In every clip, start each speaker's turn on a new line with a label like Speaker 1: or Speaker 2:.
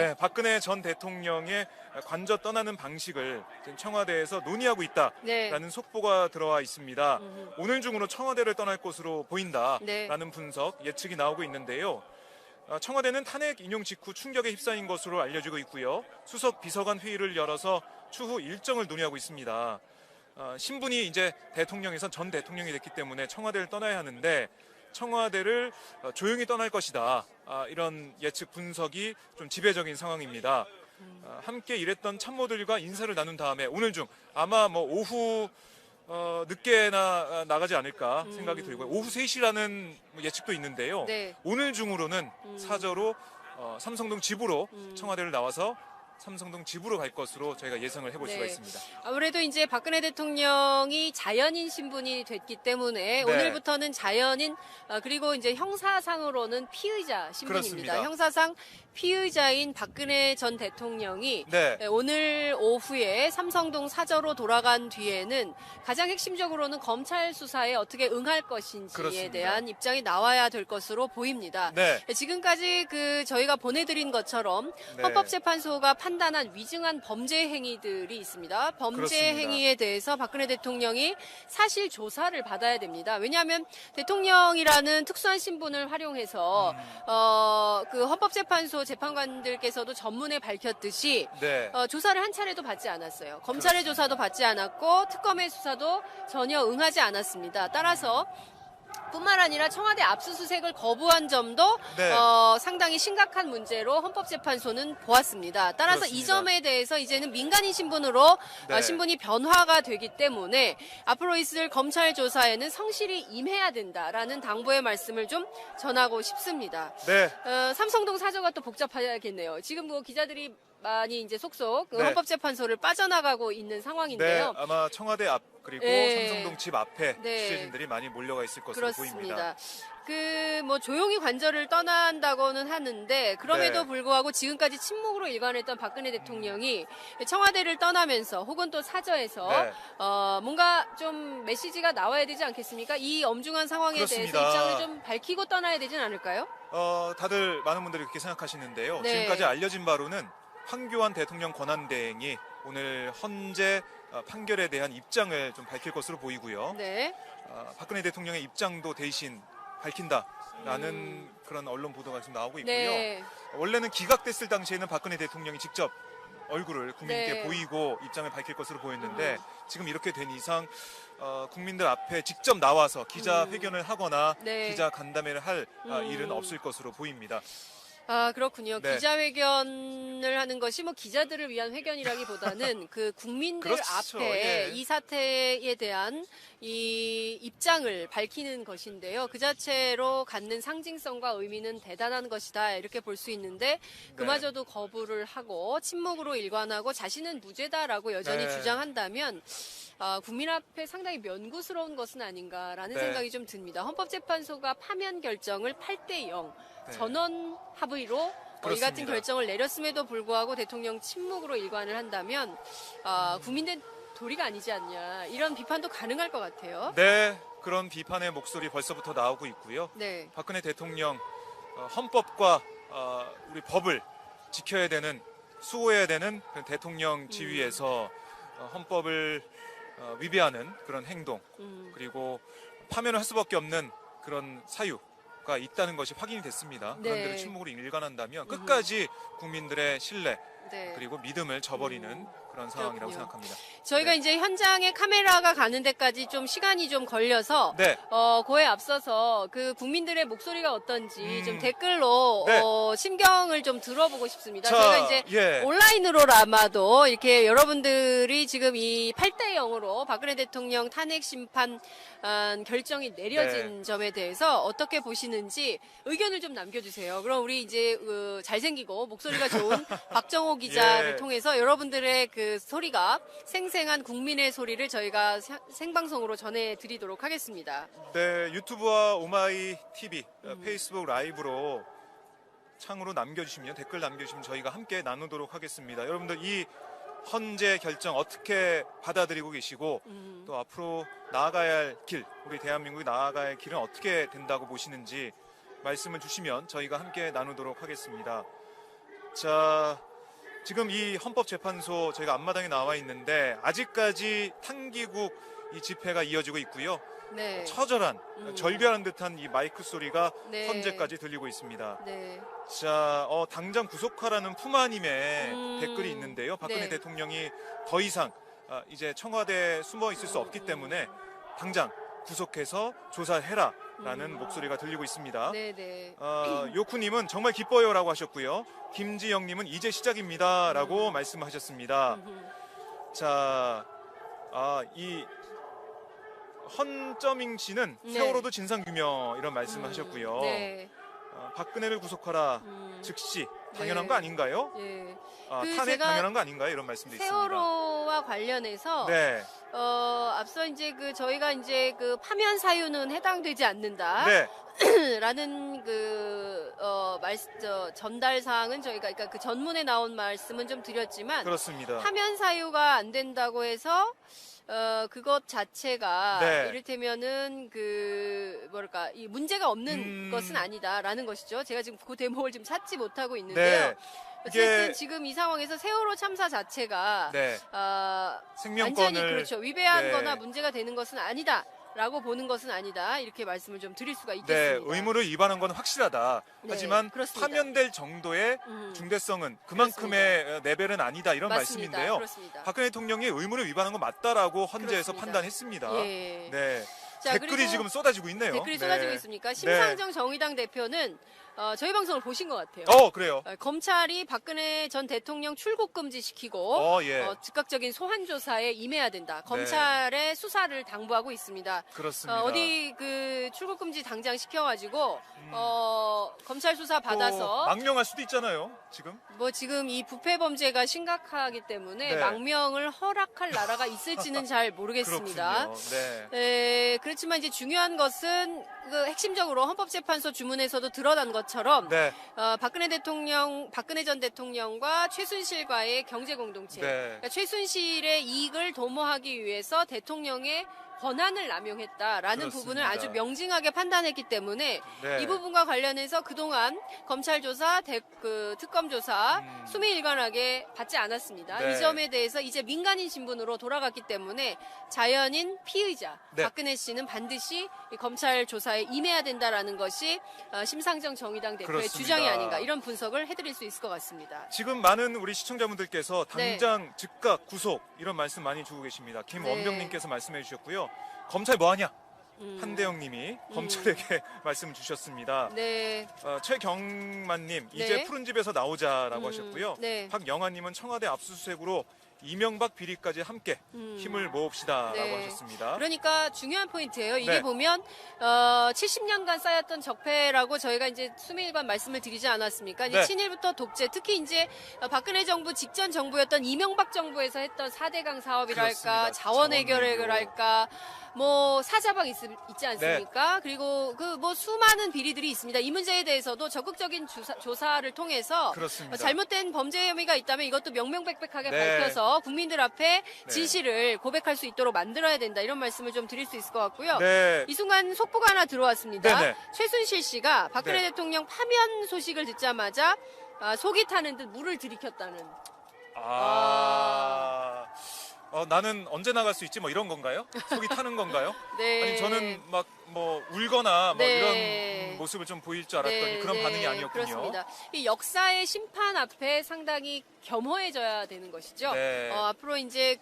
Speaker 1: 네, 박근혜 전 대통령의 관저 떠나는 방식을 지금 청와대에서 논의하고 있다라는
Speaker 2: 네.
Speaker 1: 속보가 들어와 있습니다. 오늘 중으로 청와대를 떠날 것으로 보인다라는
Speaker 2: 네.
Speaker 1: 분석, 예측이 나오고 있는데요. 청와대는 탄핵 인용 직후 충격에 휩싸인 것으로 알려지고 있고요. 수석 비서관 회의를 열어서 추후 일정을 논의하고 있습니다. 신분이 이제 대통령에서 전 대통령이 됐기 때문에 청와대를 떠나야 하는데 청와대를 조용히 떠날 것이다. 이런 예측 분석이 좀 지배적인 상황입니다. 함께 일했던 참모들과 인사를 나눈 다음에 오늘 중 아마 뭐 오후 늦게나 나가지 않을까 생각이 들고요. 오후 3시라는 예측도 있는데요.
Speaker 2: 네.
Speaker 1: 오늘 중으로는 사저로 삼성동 집으로 청와대를 나와서 삼성동 집으로 갈 것으로 저희가 예상을 해볼 수가 있습니다.
Speaker 2: 아무래도 이제 박근혜 대통령이 자연인 신분이 됐기 때문에 오늘부터는 자연인 그리고 이제 형사상으로는 피의자 신분입니다.
Speaker 1: 그렇습니다.
Speaker 2: 형사상 피의자인 박근혜 전 대통령이 오늘 오후에 삼성동 사저로 돌아간 뒤에는 가장 핵심적으로는 검찰 수사에 어떻게 응할 것인지에 대한 입장이 나와야 될 것으로 보입니다. 지금까지 저희가 보내드린 것처럼 헌법재판소가 판단한 위증한 범죄 행위들이 있습니다. 범죄 행위에 대해서 박근혜 대통령이 사실 조사를 받아야 됩니다. 왜냐하면 대통령이라는 특수한 신분을 활용해서 그 헌법재판소 재판관들께서도 전문에 밝혔듯이 조사를 한 차례도 받지 않았어요. 검찰의 조사도 받지 않았고 특검의 수사도 전혀 응하지 않았습니다. 따라서 뿐만 아니라 청와대 압수수색을 거부한 점도 상당히 심각한 문제로 헌법재판소는 보았습니다. 따라서 이 점에 대해서 이제는 민간인 신분으로 신분이 변화가 되기 때문에 앞으로 있을 검찰 조사에는 성실히 임해야 된다라는 당부의 말씀을 좀 전하고 싶습니다. 삼성동 사저가 또 복잡하겠네요. 지금 뭐 기자들이 많이 이제 속속 헌법재판소를 빠져나가고 있는 상황인데요.
Speaker 1: 아마 청와대 앞 그리고 삼성동 집 앞에 취재진들이 많이 몰려가 있을 것으로 보입니다.
Speaker 2: 뭐 조용히 관저를 떠난다고는 하는데 그럼에도 불구하고 지금까지 침묵으로 일관했던 박근혜 대통령이 청와대를 떠나면서 혹은 또 사저에서 뭔가 좀 메시지가 나와야 되지 않겠습니까? 이 엄중한 상황에 대해서 입장을 좀 밝히고 떠나야 되진 않을까요?
Speaker 1: 다들 많은 분들이 그렇게 생각하시는데요. 지금까지 알려진 바로는 황교안 대통령 권한대행이 오늘 헌재 판결에 대한 입장을 좀 밝힐 것으로 보이고요. 박근혜 대통령의 입장도 대신 밝힌다라는 그런 언론 보도가 지금 나오고 있고요. 원래는 기각됐을 당시에는 박근혜 대통령이 직접 얼굴을 국민께 보이고 입장을 밝힐 것으로 보였는데 지금 이렇게 된 이상 국민들 앞에 직접 나와서 기자회견을 하거나 기자 간담회를 할 일은 없을 것으로 보입니다.
Speaker 2: 그렇군요. 기자회견을 하는 것이 뭐 기자들을 위한 회견이라기보다는 그 국민들 앞에 이 사태에 대한 이 입장을 밝히는 것인데요. 그 자체로 갖는 상징성과 의미는 대단한 것이다. 이렇게 볼 수 있는데 그마저도 거부를 하고 침묵으로 일관하고 자신은 무죄다라고 여전히 주장한다면 국민 앞에 상당히 면구스러운 것은 아닌가라는 생각이 좀 듭니다. 헌법재판소가 파면 결정을 8대0 전원 합의로 이 같은 결정을 내렸음에도 불구하고 대통령 침묵으로 일관을 한다면 국민들 도리가 아니지 않냐 이런 비판도 가능할 것 같아요.
Speaker 1: 그런 비판의 목소리 벌써부터 나오고 있고요. 박근혜 대통령 헌법과 우리 법을 지켜야 되는 수호해야 되는 대통령 지위에서 헌법을 위배하는 그런 행동 그리고 파면을 할 수밖에 없는 그런 사유가 있다는 것이 확인이 됐습니다. 그런데도 침묵으로 일관한다면 끝까지 국민들의 신뢰 그리고 믿음을 저버리는 그런 상황이라고 생각합니다.
Speaker 2: 저희가 이제 현장에 카메라가 가는 데까지 좀 시간이 좀 걸려서 그에 앞서서 그 국민들의 목소리가 어떤지 좀 댓글로 심경을 좀 들어보고 싶습니다. 저희가 이제 온라인으로라마도 이렇게 여러분들이 지금 이 8대0으로 박근혜 대통령 탄핵 심판 결정이 내려진 점에 대해서 어떻게 보시는지 의견을 좀 남겨주세요. 그럼 우리 이제 잘생기고 목소리가 좋은 박정호 기자를 통해서 여러분들의 그 소리가 생생한 국민의 소리를 저희가 생방송으로 전해드리도록 하겠습니다.
Speaker 1: 유튜브와 오마이 TV, 페이스북 라이브로 창으로 남겨주시면 댓글 남겨주시면 저희가 함께 나누도록 하겠습니다. 여러분들 이 헌재 결정 어떻게 받아들이고 계시고 또 앞으로 나아가야 할 길, 우리 대한민국이 나아가야 할 길은 어떻게 된다고 보시는지 말씀을 주시면 저희가 함께 나누도록 하겠습니다. 자, 지금 이 헌법재판소 저희가 앞마당에 나와 있는데 아직까지 탄기국 이 집회가 이어지고 있고요.
Speaker 2: 네.
Speaker 1: 처절한 절규하는 듯한 이 마이크 소리가
Speaker 2: 네.
Speaker 1: 현재까지 들리고 있습니다.
Speaker 2: 네.
Speaker 1: 자, 당장 구속하라는 푸마님의 댓글이 있는데요. 박근혜
Speaker 2: 네.
Speaker 1: 대통령이 더 이상 이제 청와대에 숨어 있을 수 없기 때문에 당장 구속해서 조사해라라는 목소리가 들리고 있습니다.
Speaker 2: 네네.
Speaker 1: 요쿠님은 정말 기뻐요라고 하셨고요. 김지영님은 이제 시작입니다라고 말씀하셨습니다. 자, 이 헌점잉 씨는
Speaker 2: 네.
Speaker 1: 세월호도 진상규명 이런 말씀하셨고요.
Speaker 2: 네.
Speaker 1: 박근혜를 구속하라 즉시 당연한
Speaker 2: 네.
Speaker 1: 거 아닌가요?
Speaker 2: 네.
Speaker 1: 탄핵
Speaker 2: 제가
Speaker 1: 당연한 거 아닌가요? 이런 말씀도 있습니다.
Speaker 2: 세월호와 관련해서
Speaker 1: 네.
Speaker 2: 앞서 이제 저희가 이제 파면 사유는 해당되지 않는다.
Speaker 1: 네.
Speaker 2: 라는 전달 사항은 저희가 그러니까 그 전문에 나온 말씀은 좀 드렸지만
Speaker 1: 그렇습니다.
Speaker 2: 파면 사유가 안 된다고 해서 그것 자체가
Speaker 1: 네.
Speaker 2: 이를테면은 뭐랄까 이 문제가 없는 것은 아니다라는 것이죠. 제가 지금 그 대목을 지금 찾지 못하고 있는데요.
Speaker 1: 네.
Speaker 2: 어쨌든 지금 이 상황에서 세월호 참사 자체가
Speaker 1: 네. 생명권을
Speaker 2: 완전히 그렇죠. 위배한
Speaker 1: 네.
Speaker 2: 거나 문제가 되는 것은 아니다. 라고 보는 것은 아니다. 이렇게 말씀을 좀 드릴 수가
Speaker 1: 네,
Speaker 2: 있겠습니다.
Speaker 1: 의무를 위반한 건 확실하다.
Speaker 2: 네,
Speaker 1: 하지만
Speaker 2: 그렇습니다.
Speaker 1: 파면될 정도의 중대성은 그만큼의 레벨은 아니다 이런
Speaker 2: 맞습니다.
Speaker 1: 말씀인데요.
Speaker 2: 그렇습니다.
Speaker 1: 박근혜 대통령이 의무를 위반한 건 맞다라고 헌재에서
Speaker 2: 그렇습니다.
Speaker 1: 판단했습니다.
Speaker 2: 예.
Speaker 1: 네.
Speaker 2: 자,
Speaker 1: 댓글이
Speaker 2: 그리고
Speaker 1: 지금 쏟아지고 있네요.
Speaker 2: 댓글이
Speaker 1: 네.
Speaker 2: 쏟아지고 있습니까? 심상정 정의당 대표는 저희 방송을 보신 것 같아요.
Speaker 1: 그래요.
Speaker 2: 검찰이 박근혜 전 대통령 출국 금지시키고
Speaker 1: 예.
Speaker 2: 즉각적인 소환 조사에 임해야 된다. 검찰의 수사를 당부하고 있습니다.
Speaker 1: 그렇습니다.
Speaker 2: 어디 출국 금지 당장 시켜가지고 검찰 수사 받아서
Speaker 1: 망명할 수도 있잖아요. 지금.
Speaker 2: 지금 이 부패 범죄가 심각하기 때문에
Speaker 1: 네.
Speaker 2: 망명을 허락할 나라가 있을지는 잘 모르겠습니다.
Speaker 1: 그렇군요.
Speaker 2: 네, 그렇지만 이제 중요한 것은 핵심적으로 헌법재판소 주문에서도 드러난 것처럼
Speaker 1: 네.
Speaker 2: 박근혜 전 대통령과 최순실과의 경제 공동체,
Speaker 1: 네.
Speaker 2: 그러니까 최순실의 이익을 도모하기 위해서 대통령의 권한을 남용했다라는
Speaker 1: 그렇습니다.
Speaker 2: 부분을 아주 명징하게 판단했기 때문에
Speaker 1: 네.
Speaker 2: 이 부분과 관련해서 그동안 검찰 조사, 특검 조사 수미일관하게 받지 않았습니다.
Speaker 1: 네.
Speaker 2: 이 점에 대해서 이제 민간인 신분으로 돌아갔기 때문에 자연인 피의자
Speaker 1: 네.
Speaker 2: 박근혜 씨는 반드시 이 검찰 조사에 임해야 된다라는 것이 심상정 정의당 대표의
Speaker 1: 그렇습니다.
Speaker 2: 주장이 아닌가 이런 분석을 해드릴 수 있을 것 같습니다.
Speaker 1: 지금 많은 우리 시청자분들께서 당장 즉각 구속 이런 말씀 많이 주고 계십니다. 김원병님께서 말씀해 주셨고요. 검찰 뭐하냐? 한대영님이 검찰에게 말씀 주셨습니다.
Speaker 2: 네.
Speaker 1: 최경만님 이제 푸른 집에서 나오자라고 하셨고요.
Speaker 2: 네.
Speaker 1: 박영아님은 청와대 압수수색으로 이명박 비리까지 함께 힘을 모읍시다라고
Speaker 2: 네.
Speaker 1: 하셨습니다.
Speaker 2: 그러니까 중요한 포인트예요. 이게
Speaker 1: 네.
Speaker 2: 보면 70년간 쌓였던 적폐라고 저희가 이제 수미일관 말씀을 드리지 않았습니까? 이제
Speaker 1: 네.
Speaker 2: 친일부터 독재, 특히 이제 박근혜 정부 직전 정부였던 이명박 정부에서 했던 4대강 사업이랄까,
Speaker 1: 그렇습니다.
Speaker 2: 자원해결이랄까, 사자방 있지 않습니까?
Speaker 1: 네.
Speaker 2: 그리고 수많은 비리들이 있습니다. 이 문제에 대해서도 적극적인 조사를 통해서
Speaker 1: 그렇습니다.
Speaker 2: 잘못된 범죄 혐의가 있다면 이것도 명명백백하게
Speaker 1: 네.
Speaker 2: 밝혀서 국민들 앞에 진실을 고백할 수 있도록 만들어야 된다. 이런 말씀을 좀 드릴 수 있을 것 같고요.
Speaker 1: 네.
Speaker 2: 이 순간 속보가 하나 들어왔습니다.
Speaker 1: 네네.
Speaker 2: 최순실 씨가 박근혜
Speaker 1: 네.
Speaker 2: 대통령 파면 소식을 듣자마자 속이 타는 듯 물을 들이켰다는.
Speaker 1: 나는 언제 나갈 수 있지? 이런 건가요? 속이 타는 건가요?
Speaker 2: 네.
Speaker 1: 아니 저는 울거나
Speaker 2: 네.
Speaker 1: 이런 모습을 좀 보일 줄 알았더니
Speaker 2: 네,
Speaker 1: 그런
Speaker 2: 네,
Speaker 1: 반응이 아니었군요.
Speaker 2: 그렇습니다. 이 역사의 심판 앞에 상당히 겸허해져야 되는 것이죠.
Speaker 1: 네.
Speaker 2: 앞으로 이제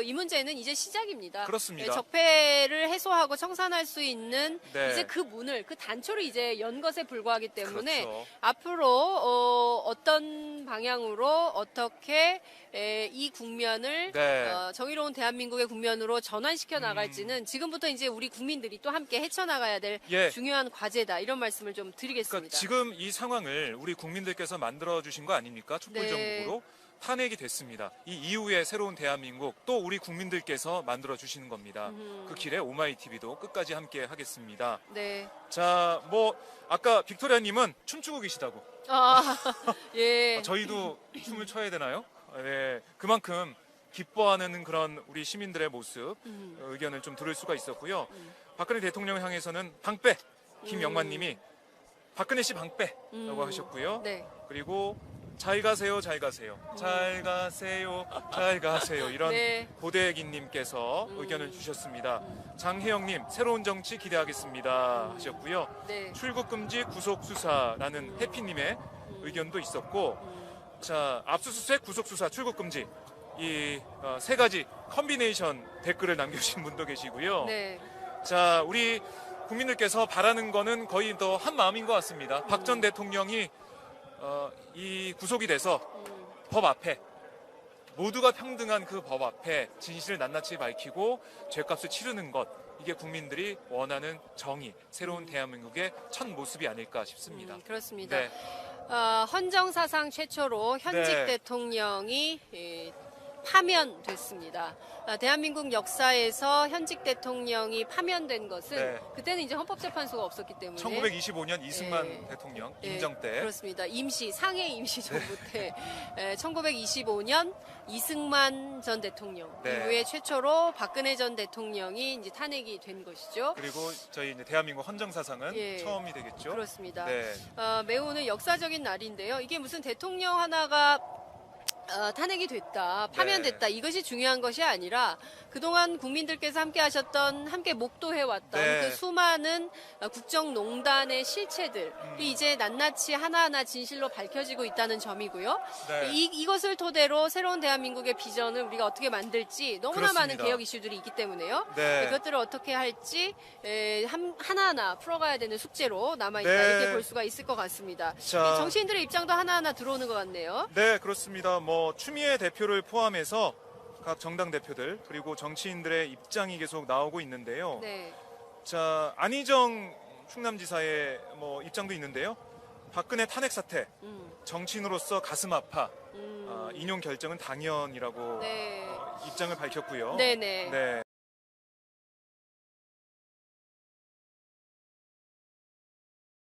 Speaker 2: 이 문제는 이제 시작입니다.
Speaker 1: 그렇습니다.
Speaker 2: 네, 적폐를 해소하고 청산할 수 있는
Speaker 1: 네.
Speaker 2: 이제 그 문을 그 단초를 이제 연 것에 불과하기 때문에
Speaker 1: 그렇죠.
Speaker 2: 앞으로 어떤 방향으로 어떻게 이 국면을
Speaker 1: 네.
Speaker 2: 정의로운 대한민국의 국면으로 전환시켜 나갈지는 지금부터 이제 우리 국민들이 또 함께 헤쳐나가야 될
Speaker 1: 예.
Speaker 2: 중요한 과제다. 이런 말씀을 좀 드리겠습니다.
Speaker 1: 그러니까 지금 이 상황을 우리 국민들께서 만들어 주신 거 아닙니까? 촛불
Speaker 2: 네.
Speaker 1: 정국으로 탄핵이 됐습니다. 이 이후에 새로운 대한민국 또 우리 국민들께서 만들어 주시는 겁니다. 그 길에 오마이 TV도 끝까지 함께 하겠습니다.
Speaker 2: 네.
Speaker 1: 자, 아까 빅토리아님은 춤추고 계시다고.
Speaker 2: 예.
Speaker 1: 저희도 춤을 춰야 되나요? 네, 그만큼 기뻐하는 그런 우리 시민들의 모습 의견을 좀 들을 수가 있었고요. 박근혜 대통령 향해서는 방패 김영만님이 박근혜 씨 방패라고 하셨고요.
Speaker 2: 네.
Speaker 1: 그리고 잘 가세요, 잘 가세요, 잘 가세요, 잘 가세요. 이런
Speaker 2: 네.
Speaker 1: 고대기님께서 의견을 주셨습니다. 장혜영님, 새로운 정치 기대하겠습니다 하셨고요.
Speaker 2: 네.
Speaker 1: 출국 금지 구속 수사라는 해피님의 의견도 있었고, 자, 압수수색, 구속 수사, 출국 금지 이 세 가지 컨비네이션 댓글을 남겨주신 분도 계시고요.
Speaker 2: 네.
Speaker 1: 자, 우리 국민들께서 바라는 거는 거의 더 한 마음인 것 같습니다. 박 전 대통령이 이 구속이 돼서 법 앞에 모두가 평등한 그 법 앞에 진실을 낱낱이 밝히고 죄값을 치르는 것, 이게 국민들이 원하는 정의, 새로운 대한민국의 첫 모습이 아닐까 싶습니다.
Speaker 2: 그렇습니다.
Speaker 1: 네.
Speaker 2: 헌정사상 최초로 현직
Speaker 1: 네.
Speaker 2: 대통령이 파면됐습니다. 대한민국 역사에서 현직 대통령이 파면된 것은
Speaker 1: 네.
Speaker 2: 그때는 이제 헌법재판소가 없었기 때문에
Speaker 1: 1925년 이승만 대통령 임정 때.
Speaker 2: 그렇습니다. 상해 임시정부 때 1925년 이승만 전 대통령 이후에 최초로 박근혜 전 대통령이 이제 탄핵이 된 것이죠.
Speaker 1: 그리고 저희 이제 대한민국 헌정사상은 처음이 되겠죠.
Speaker 2: 그렇습니다.
Speaker 1: 네.
Speaker 2: 매우 오늘 역사적인 날인데요. 이게 무슨 대통령 하나가 탄핵이 됐다, 파면됐다, 이것이 중요한 것이 아니라 그동안 국민들께서 함께 목도해왔던 그 수많은 국정농단의 실체들이 이제 낱낱이 하나하나 진실로 밝혀지고 있다는 점이고요. 이것을 토대로 새로운 대한민국의 비전을 우리가 어떻게 만들지 너무나
Speaker 1: 그렇습니다.
Speaker 2: 많은 개혁 이슈들이 있기 때문에요.
Speaker 1: 네.
Speaker 2: 그것들을 어떻게 할지 하나하나 풀어가야 되는 숙제로 남아있다, 이렇게 볼 수가 있을 것 같습니다.
Speaker 1: 자,
Speaker 2: 정치인들의 입장도 하나하나 들어오는 것 같네요.
Speaker 1: 네, 그렇습니다. 추미애 대표를 포함해서 각 정당 대표들 그리고 정치인들의 입장이 계속 나오고 있는데요.
Speaker 2: 네.
Speaker 1: 자, 안희정 충남지사의 입장도 있는데요. 박근혜 탄핵 사태, 정치인으로서 가슴 아파, 인용 결정은 당연이라고 입장을 밝혔고요.
Speaker 2: 네네.
Speaker 1: 네.